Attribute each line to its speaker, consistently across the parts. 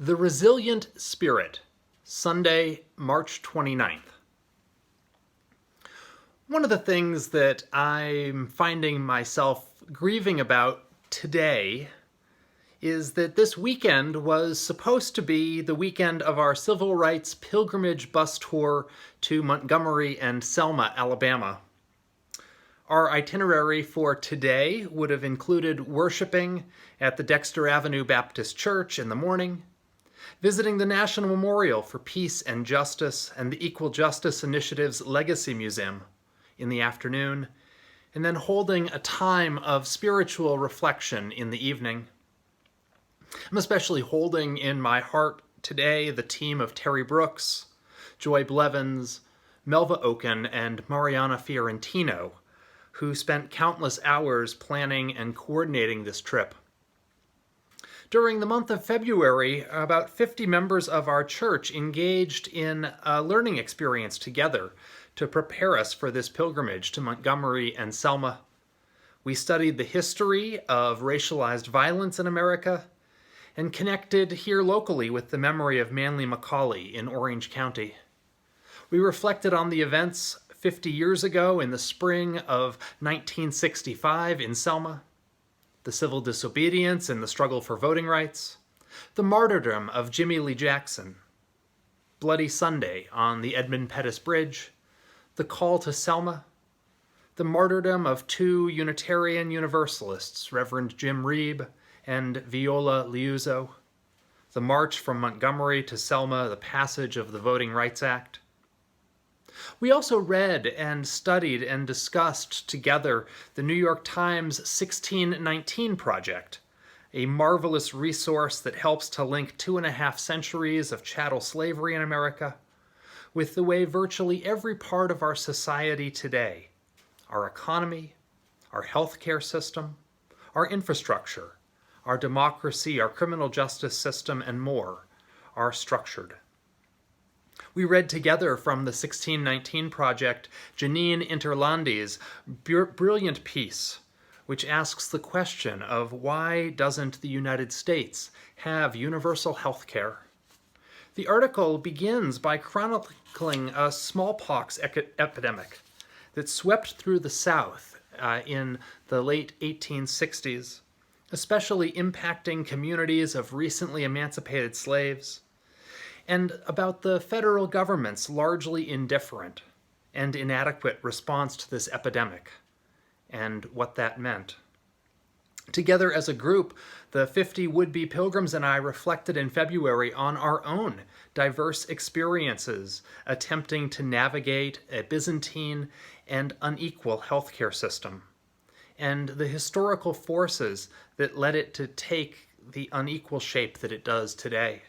Speaker 1: The Resilient Spirit, Sunday, March 29th. One of the things that I'm finding myself grieving about today is that this weekend was supposed to be the weekend of our civil rights pilgrimage bus tour to Montgomery and Selma, Alabama. Our itinerary for today would have included worshiping at the Dexter Avenue Baptist Church in the morning, visiting the National Memorial for Peace and Justice and the Equal Justice Initiative's Legacy Museum in the afternoon, and then holding a time of spiritual reflection in the evening. I'm especially holding in my heart today the team of Terry Brooks, Joy Blevins, Melva Oken, and Mariana Fiorentino, who spent countless hours planning and coordinating this trip. During the month of February, about 50 members of our church engaged in a learning experience together to prepare us for this pilgrimage to Montgomery and Selma. We studied the history of racialized violence in America and connected here locally with the memory of Manly Macaulay in Orange County. We reflected on the events 50 years ago in the spring of 1965 in Selma, the civil disobedience and the struggle for voting rights, the martyrdom of Jimmy Lee Jackson, Bloody Sunday on the Edmund Pettus Bridge, the call to Selma, the martyrdom of two Unitarian Universalists, Reverend Jim Reeb and Viola Liuzzo, the march from Montgomery to Selma, the passage of the Voting Rights Act. We also read and studied and discussed together the New York Times 1619 Project, a marvelous resource that helps to link 2.5 centuries of chattel slavery in America with the way virtually every part of our society today, our economy, our healthcare system, our infrastructure, our democracy, our criminal justice system, and more, are structured. We read together from the 1619 Project Janine Interlandi's brilliant piece, which asks the question of why doesn't the United States have universal health care? The article begins by chronicling a smallpox epidemic that swept through the South in the late 1860s, especially impacting communities of recently emancipated slaves, and about the federal government's largely indifferent and inadequate response to this epidemic, and what that meant. Together as a group, the 50 would-be pilgrims and I reflected in February on our own diverse experiences attempting to navigate a Byzantine and unequal healthcare system, and the historical forces that led it to take the unequal shape that it does today.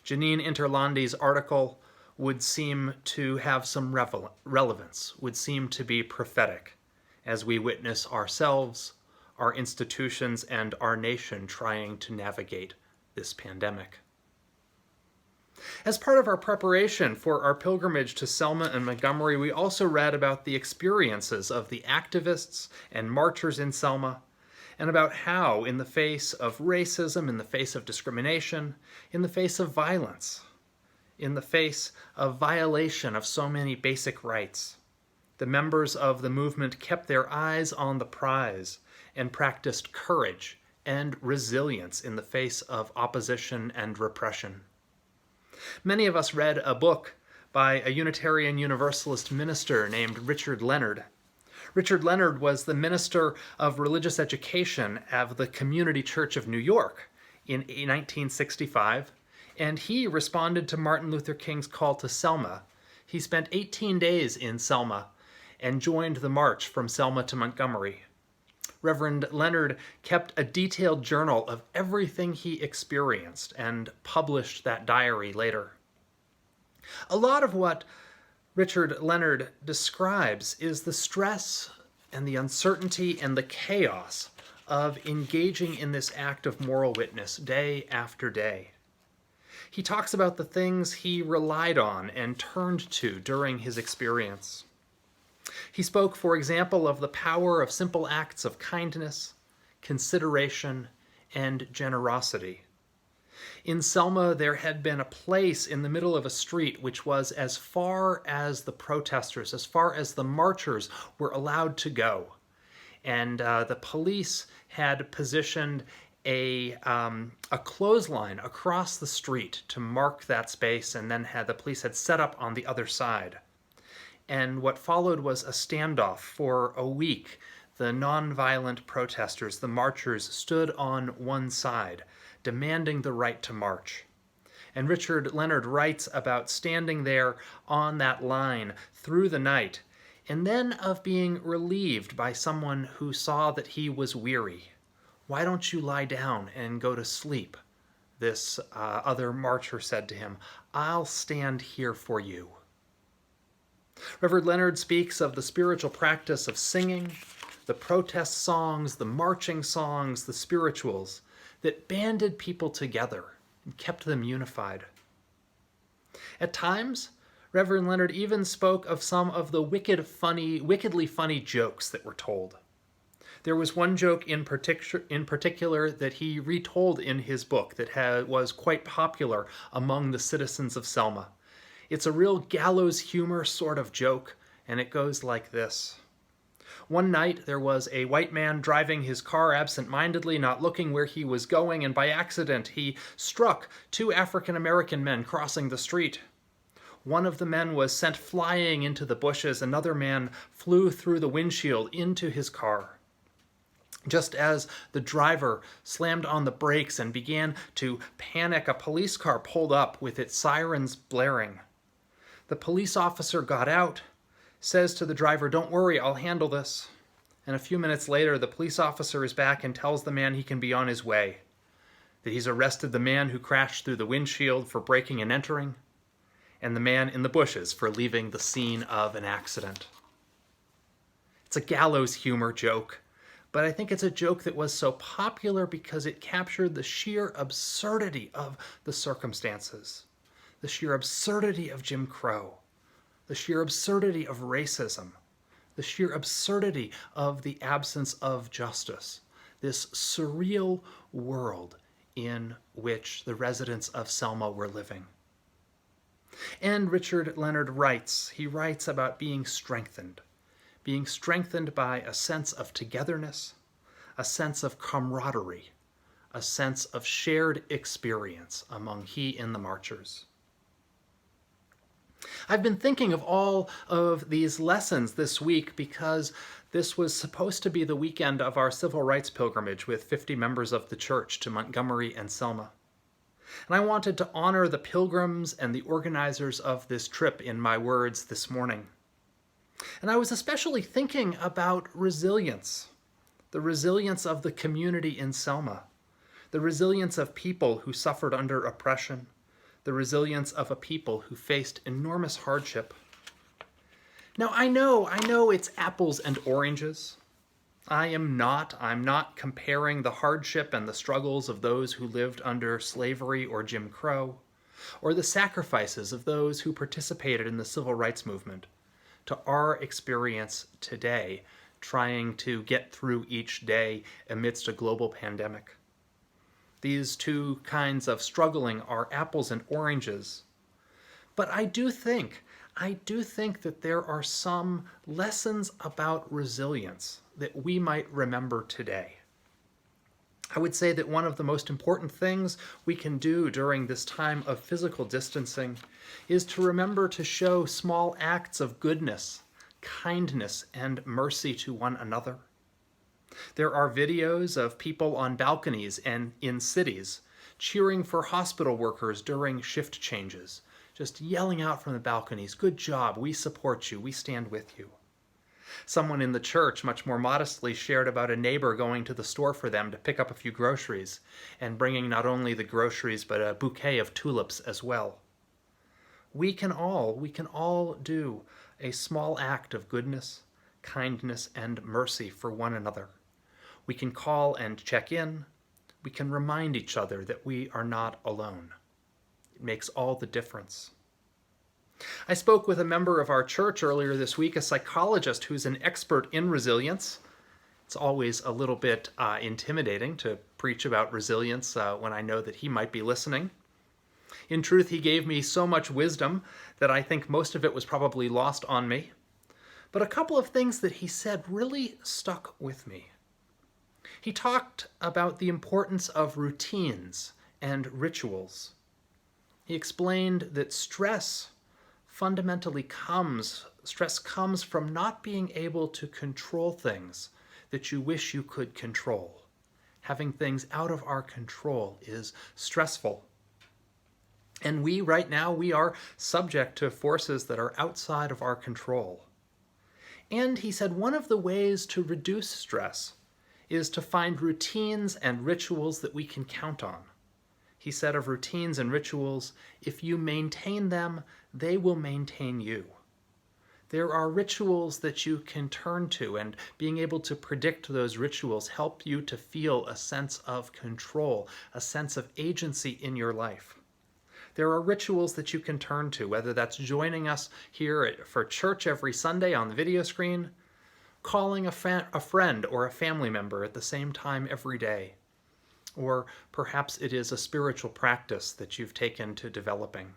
Speaker 1: Janine Interlandi's article would seem to have some relevance, would seem to be prophetic, as we witness ourselves, our institutions, and our nation trying to navigate this pandemic. As part of our preparation for our pilgrimage to Selma and Montgomery, we also read about the experiences of the activists and marchers in Selma, and about how, in the face of racism, in the face of discrimination, in the face of violence, in the face of violation of so many basic rights, the members of the movement kept their eyes on the prize and practiced courage and resilience in the face of opposition and repression. Many of us read a book by a Unitarian Universalist minister named Richard Leonard. Richard Leonard was the minister of religious education of the Community Church of New York in 1965, and he responded to Martin Luther King's call to Selma. He spent 18 days in Selma and joined the march from Selma to Montgomery. Reverend Leonard kept a detailed journal of everything he experienced and published that diary later. A lot of what Richard Leonard describes is the stress and the uncertainty and the chaos of engaging in this act of moral witness day after day. He talks about the things he relied on and turned to during his experience. He spoke, for example, of the power of simple acts of kindness, consideration, and generosity. In Selma, there had been a place in the middle of a street which was as far as the protesters, as far as the marchers were allowed to go. And the police had positioned a clothesline across the street to mark that space, and then the police had set up on the other side. And what followed was a standoff for a week. The nonviolent protesters, the marchers, stood on one side, demanding the right to march. And Richard Leonard writes about standing there on that line through the night, and then of being relieved by someone who saw that he was weary. "Why don't you lie down and go to sleep?" This other marcher said to him. "I'll stand here for you." Reverend Leonard speaks of the spiritual practice of singing, the protest songs, the marching songs, the spirituals that banded people together and kept them unified. At times, Reverend Leonard even spoke of some of the wickedly funny jokes that were told. There was one joke in particular that he retold in his book that was quite popular among the citizens of Selma. It's a real gallows humor sort of joke, and it goes like this. One night there was a white man driving his car absent-mindedly, not looking where he was going, and by accident he struck two African-American men crossing the street. One of the men was sent flying into the bushes. Another man flew through the windshield into his car. Just as the driver slammed on the brakes and began to panic, a police car pulled up with its sirens blaring. The police officer got out, says to the driver, "Don't worry, I'll handle this." And a few minutes later, the police officer is back and tells the man he can be on his way, that he's arrested the man who crashed through the windshield for breaking and entering, and the man in the bushes for leaving the scene of an accident. It's a gallows humor joke, but I think it's a joke that was so popular because it captured the sheer absurdity of the circumstances, the sheer absurdity of Jim Crow, the sheer absurdity of racism, the sheer absurdity of the absence of justice, this surreal world in which the residents of Selma were living. And Richard Leonard writes about being strengthened by a sense of togetherness, a sense of camaraderie, a sense of shared experience among he and the marchers. I've been thinking of all of these lessons this week because this was supposed to be the weekend of our civil rights pilgrimage with 50 members of the church to Montgomery and Selma. And I wanted to honor the pilgrims and the organizers of this trip in my words this morning. And I was especially thinking about resilience, the resilience of the community in Selma, the resilience of people who suffered under oppression, the resilience of a people who faced enormous hardship. Now, I know it's apples and oranges. I'm not comparing the hardship and the struggles of those who lived under slavery or Jim Crow, or the sacrifices of those who participated in the civil rights movement, to our experience today, trying to get through each day amidst a global pandemic. These two kinds of struggling are apples and oranges. But I do think that there are some lessons about resilience that we might remember today. I would say that one of the most important things we can do during this time of physical distancing is to remember to show small acts of goodness, kindness, and mercy to one another. There are videos of people on balconies and in cities cheering for hospital workers during shift changes, just yelling out from the balconies, "Good job, we support you, we stand with you." Someone in the church much more modestly shared about a neighbor going to the store for them to pick up a few groceries and bringing not only the groceries but a bouquet of tulips as well. We can all do a small act of goodness, kindness, and mercy for one another. We can call and check in. We can remind each other that we are not alone. It makes all the difference. I spoke with a member of our church earlier this week, a psychologist who's an expert in resilience. It's always a little bit intimidating to preach about resilience when I know that he might be listening. In truth, he gave me so much wisdom that I think most of it was probably lost on me. But a couple of things that he said really stuck with me. He talked about the importance of routines and rituals. He explained that stress comes from not being able to control things that you wish you could control. Having things out of our control is stressful. And right now, we are subject to forces that are outside of our control. And he said one of the ways to reduce stress is to find routines and rituals that we can count on. He said of routines and rituals, if you maintain them, they will maintain you. There are rituals that you can turn to, and being able to predict those rituals help you to feel a sense of control, a sense of agency in your life. There are rituals that you can turn to, whether that's joining us here for church every Sunday on the video screen, calling a friend or a family member at the same time every day, or perhaps it is a spiritual practice that you've taken to developing.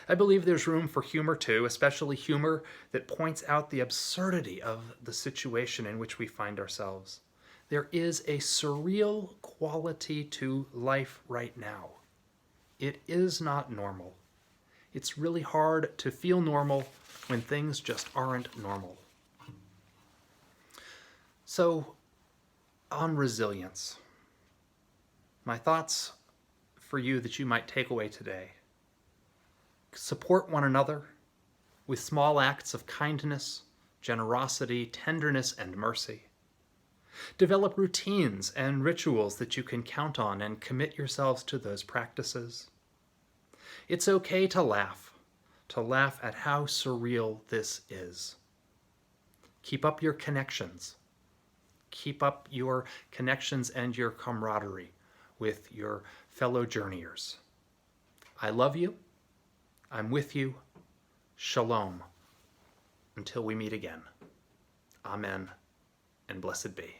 Speaker 1: I believe there's room for humor too, especially humor that points out the absurdity of the situation in which we find ourselves. There is a surreal quality to life right now. It is not normal. It's really hard to feel normal when things just aren't normal. So, on resilience, my thoughts for you that you might take away today. Support one another with small acts of kindness, generosity, tenderness, and mercy. Develop routines and rituals that you can count on and commit yourselves to those practices. It's okay to laugh at how surreal this is. Keep up your connections. Keep up your connections and your camaraderie with your fellow journeyers. I love you. I'm with you. Shalom. Until we meet again. Amen and blessed be.